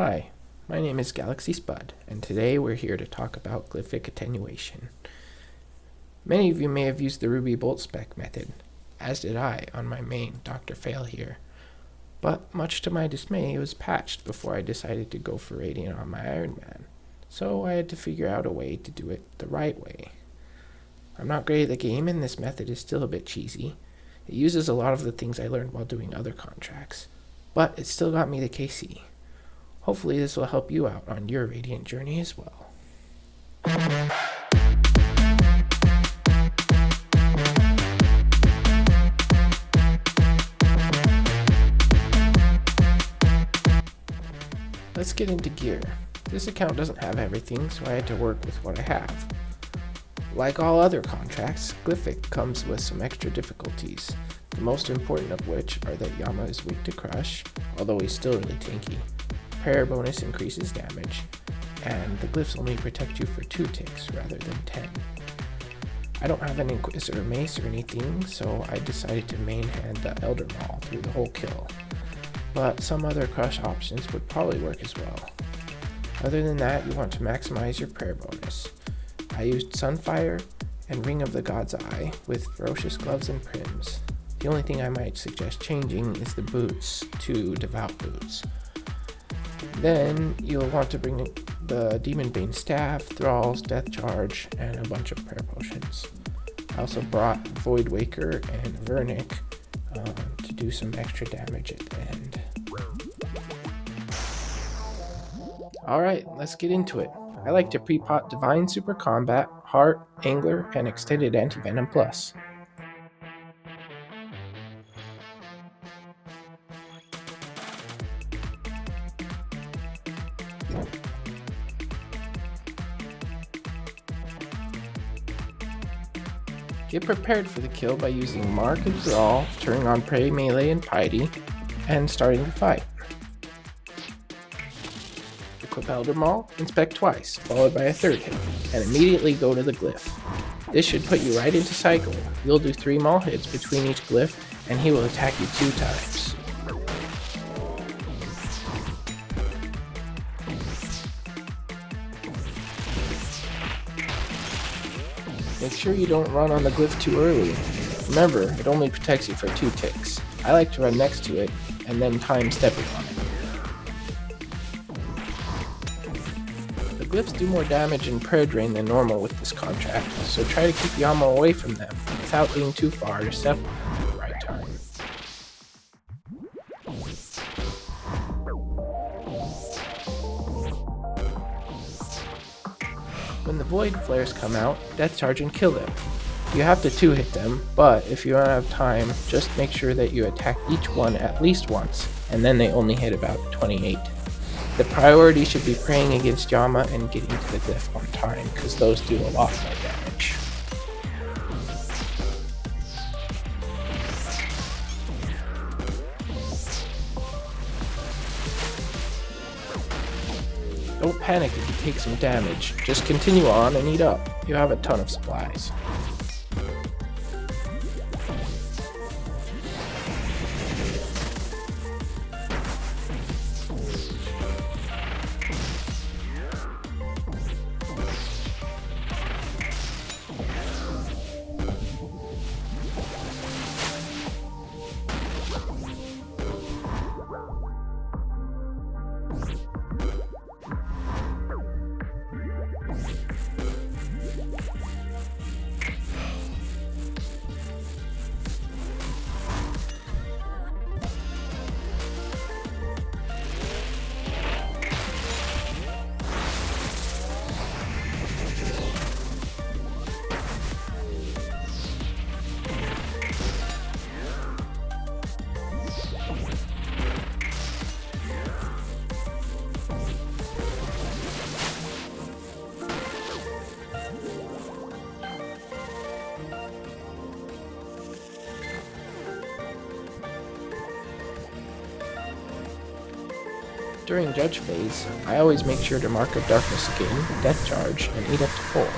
Hi, my name is Galaxy Spud, and today we're here to talk about Glyphic Attenuation. Many of you may have used the Ruby bolt spec method, as did I on my main Dr. Fail here, but much to my dismay it was patched before I decided to go for Radiant on my Iron Man, so I had to figure out a way to do it the right way. I'm not great at the game and this method is still a bit cheesy. It uses a lot of the things I learned while doing other contracts, but it still got me the KC. Hopefully this will help you out on your Radiant journey as well. Let's get into gear. This account doesn't have everything, so I had to work with what I have. Like all other contracts, Glyphic comes with some extra difficulties, the most important of which are that Yama is weak to crush, although he's still really tanky. Prayer bonus increases damage, and the glyphs only protect you for 2 ticks rather than 10. I don't have an Inquisitor mace or anything, so I decided to main hand the Elder Maul through the whole kill, but some other crush options would probably work as well. Other than that, you want to maximize your prayer bonus. I used Sunfire and Ring of the God's Eye with Ferocious Gloves and Prims. The only thing I might suggest changing is the boots to Devout Boots. Then you'll want to bring the Demon Bane Staff, Thralls, Death Charge, and a bunch of prayer potions. I also brought Void Waker and Vernic to do some extra damage at the end. Alright, let's get into it. I like to pre-pot Divine Super Combat, Heart, Angler, and Extended Anti-Venom Plus. Get prepared for the kill by using Mark and Thrall, turning on Prey, Melee, and Piety, and starting the fight. Equip Elder Maul, inspect twice, followed by a 3rd hit, and immediately go to the glyph. This should put you right into cycle. You'll do 3 Maul hits between each glyph, and he will attack you 2 times. Make sure you don't run on the glyph too early. Remember, it only protects you for 2 ticks. I like to run next to it, and then time stepping on it. The glyphs do more damage and prayer drain than normal with this contract, so try to keep Yama away from them, without being too far to step on them at the right time. When the Void Flares come out, Death Charge and kill them. You have to 2-hit them, but if you don't have time, just make sure that you attack each one at least once, and then they only hit about 28. The priority should be praying against Yama and getting to the glyph on time, because those do a lot more damage. Don't panic if you take some damage, just continue on and eat up. You have a ton of supplies. During Judge phase, I always make sure to Mark of Darkness again, Death Charge, and eat up to full.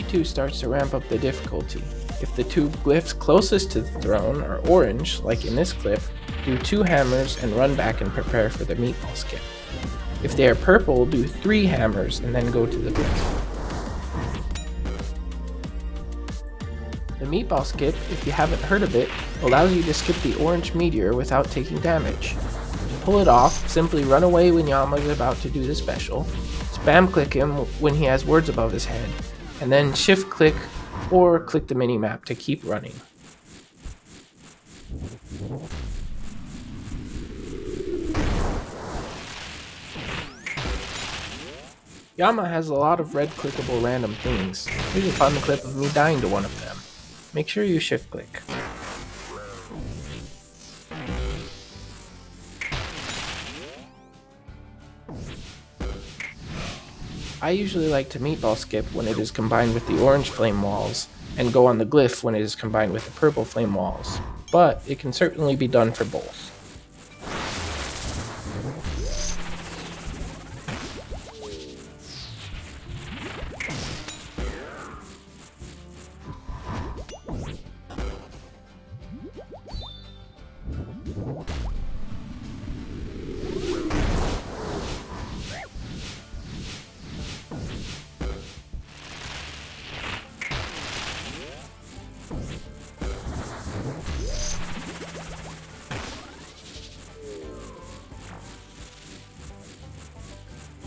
2 starts to ramp up the difficulty. If the 2 glyphs closest to the throne are orange, like in this clip, do 2 hammers and run back and prepare for the meatball skip. If they are purple, do 3 hammers and then go to the glyph. The meatball skip, if you haven't heard of it, allows you to skip the orange meteor without taking damage. To pull it off, simply run away when Yama is about to do the special, spam click him when he has words above his head, and then shift click or click the mini-map to keep running. Yama has a lot of red clickable random things. Here's a fun clip of me dying to one of them. Make sure you shift click. I usually like to meatball skip when it is combined with the orange flame walls, and go on the glyph when it is combined with the purple flame walls, but it can certainly be done for both.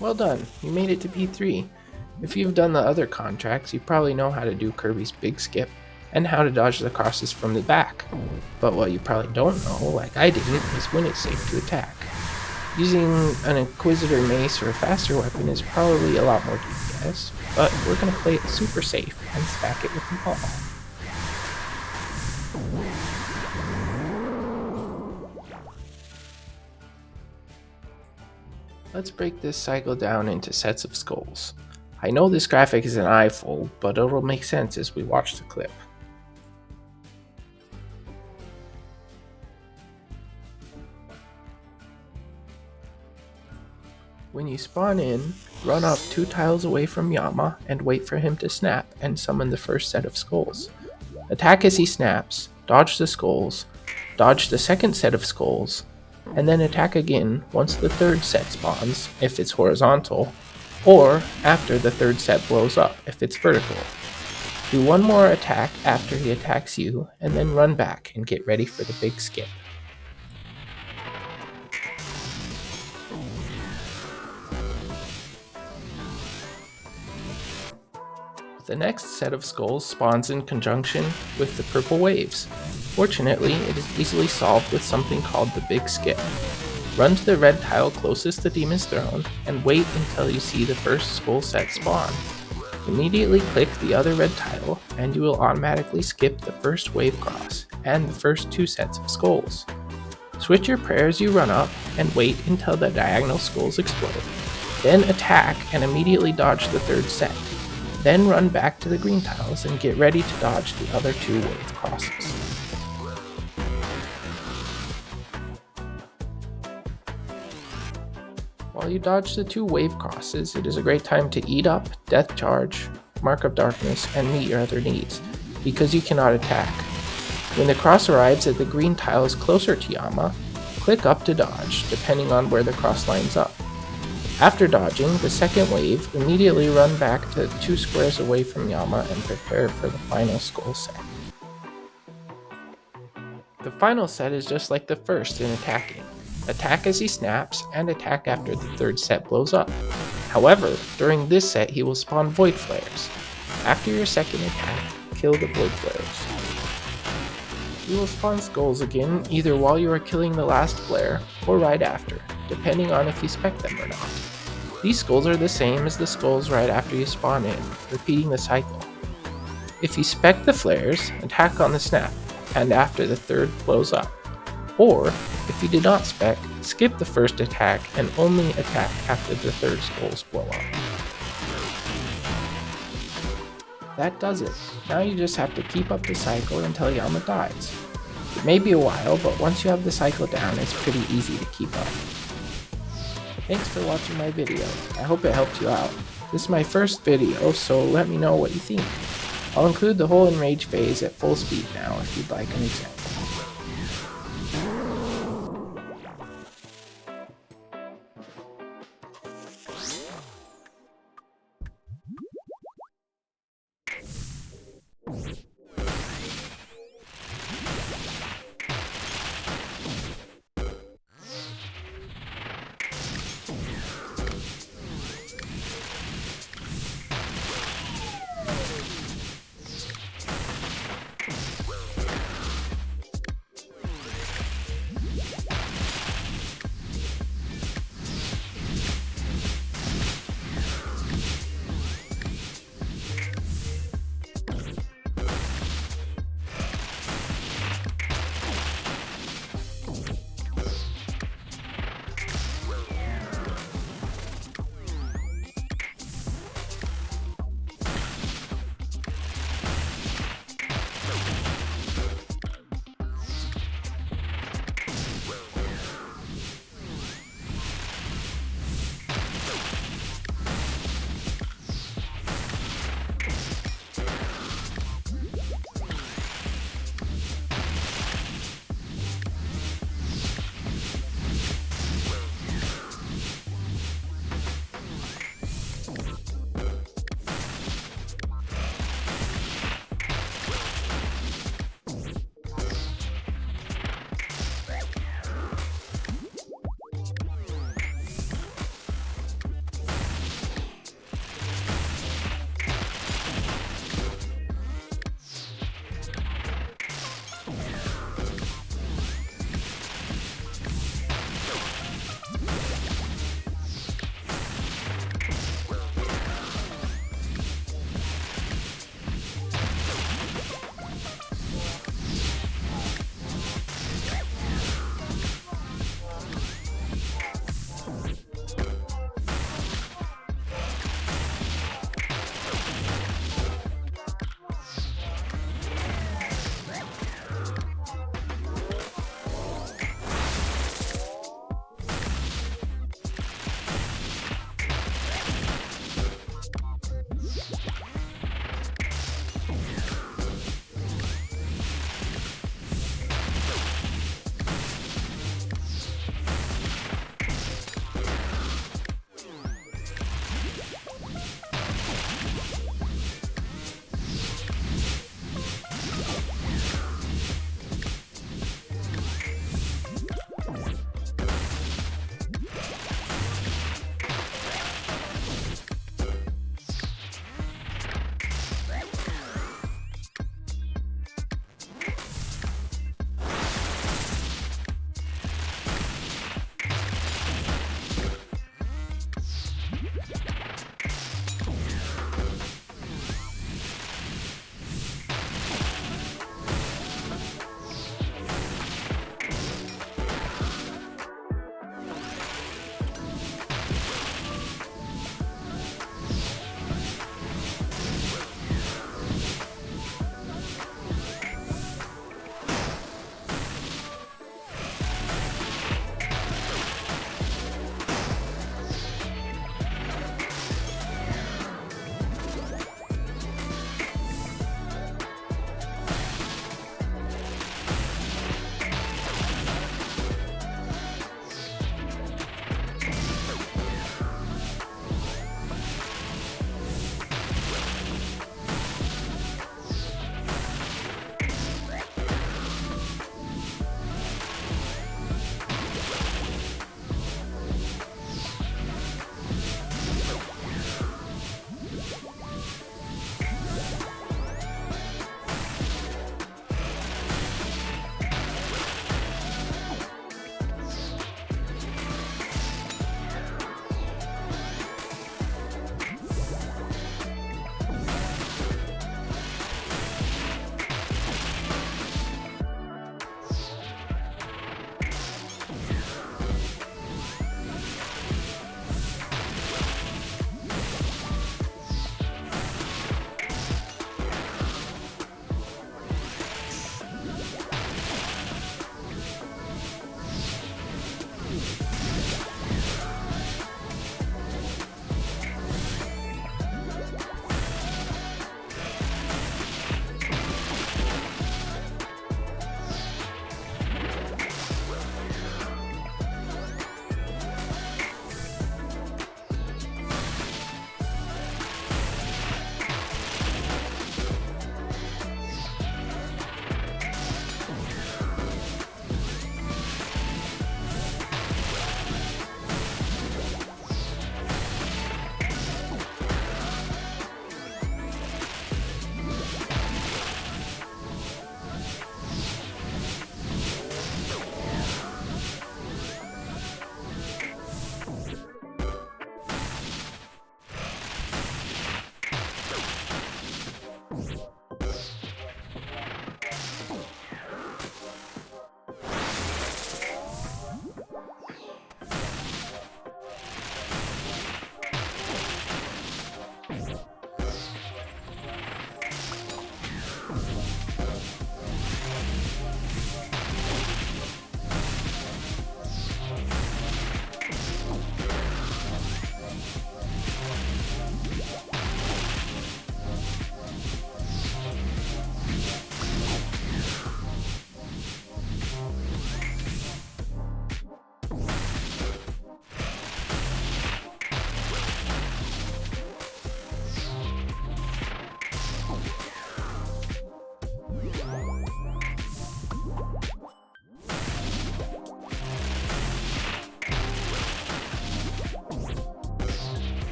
Well done, you made it to P3. If you've done the other contracts, you probably know how to do Kirby's big skip and how to dodge the crosses from the back. But what you probably don't know, like I didn't, is when it's safe to attack. Using an Inquisitor mace or a faster weapon is probably a lot more DPS, but we're going to play it super safe and stack it with the ball. Let's break this cycle down into sets of skulls. I know this graphic is an eyefold, but it'll make sense as we watch the clip. When you spawn in, run up 2 tiles away from Yama and wait for him to snap and summon the first set of skulls. Attack as he snaps, dodge the skulls, dodge the second set of skulls, and then attack again once the third set spawns, if it's horizontal, or after the third set blows up, if it's vertical. Do one more attack after he attacks you, and then run back and get ready for the big skip. The next set of skulls spawns in conjunction with the purple waves. Fortunately, it is easily solved with something called the big skip. Run to the red tile closest to Demon's Throne and wait until you see the first skull set spawn. Immediately click the other red tile and you will automatically skip the first wave cross and the first 2 sets of skulls. Switch your prayer as you run up and wait until the diagonal skulls explode. Then attack and immediately dodge the third set. Then run back to the green tiles and get ready to dodge the other 2 wave crosses. While you dodge the 2 wave crosses, it is a great time to eat up, death charge, mark of darkness, and meet your other needs, because you cannot attack. When the cross arrives at the green tiles closer to Yama, click up to dodge, depending on where the cross lines up. After dodging the second wave, immediately run back to 2 squares away from Yama and prepare for the final skull set. The final set is just like the first in attacking. Attack as he snaps, and attack after the third set blows up. However, during this set he will spawn void flares. After your second attack, kill the void flares. You will spawn skulls again either while you are killing the last flare, or right after, depending on if you spec them or not. These skulls are the same as the skulls right after you spawn in, repeating the cycle. If you spec the flares, attack on the snap, and after the third blows up. Or, if you did not spec, skip the first attack and only attack after the third skulls blow up. That does it. Now you just have to keep up the cycle until Yama dies. It may be a while, but once you have the cycle down, it's pretty easy to keep up. Thanks for watching my video. I hope it helped you out. This is my first video, so let me know what you think. I'll include the whole enrage phase at full speed now if you'd like an example.